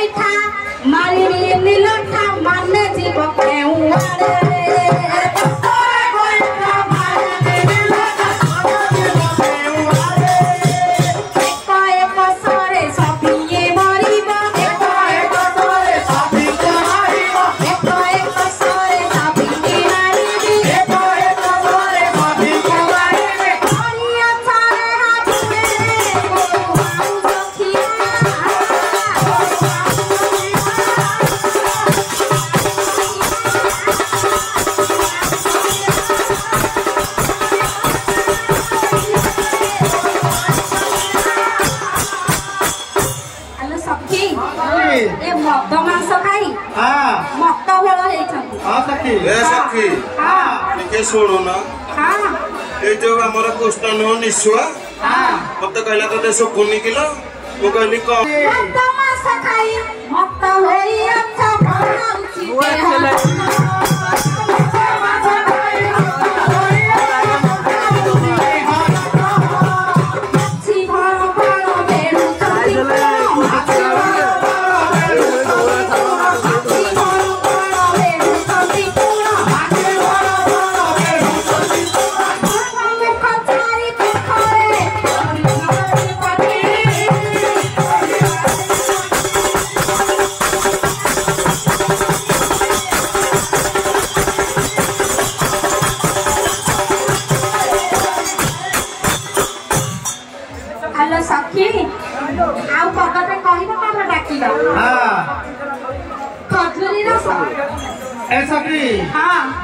गोइठा मारी नीलठा माने जीव केउआरे शुणु ना ये जो आमर कृष्ण नुह निशुआ मत कहला तो शुकुनी किलो मु कहली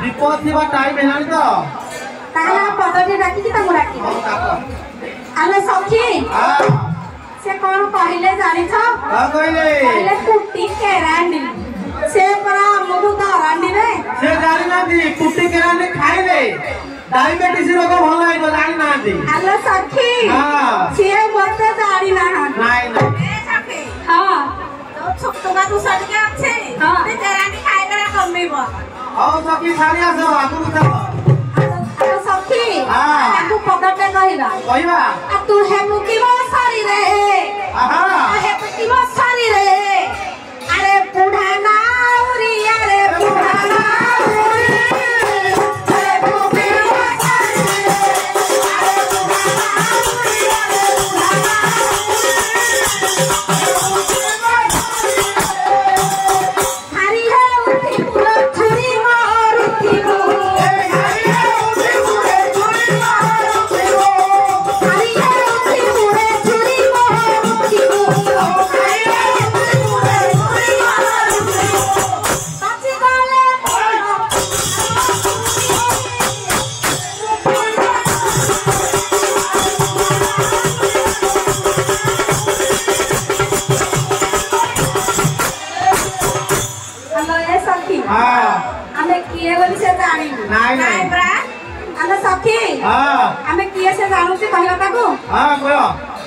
विपद थी टाइम है तो ताला पदटी डाकी कि तमु डाकी आले सखी से कोन कहले जानि छ कहले कुट्टी केरांडी से परा मधु दरांडी रे से जानि ना दी कुट्टी केरांडी खाइले डायबिटीज रोग भल है तो जानि ना दी आले सखी से मते जानि ना नाही ना ए सखी हां तो छोटका तू सद के अच्छे ते केरांडी खाइ करे कमीबो आओ सखी सारी आसो आगु उठा सखी ताकू पदटे कहबा आ तू हे मुकिबो सारी रे हे मुकिबो सारी रे अरे बुढ़ा नाउरी अरे बुढ़ा नाउरी अरे मुकिबो सारी रे अरे बुढ़ा नाउरी अरे बुढ़ा नाउरी हरी है उठी पूरा छुरी नहीं सखी आमे किए से जानू से कहला ताको हां कहो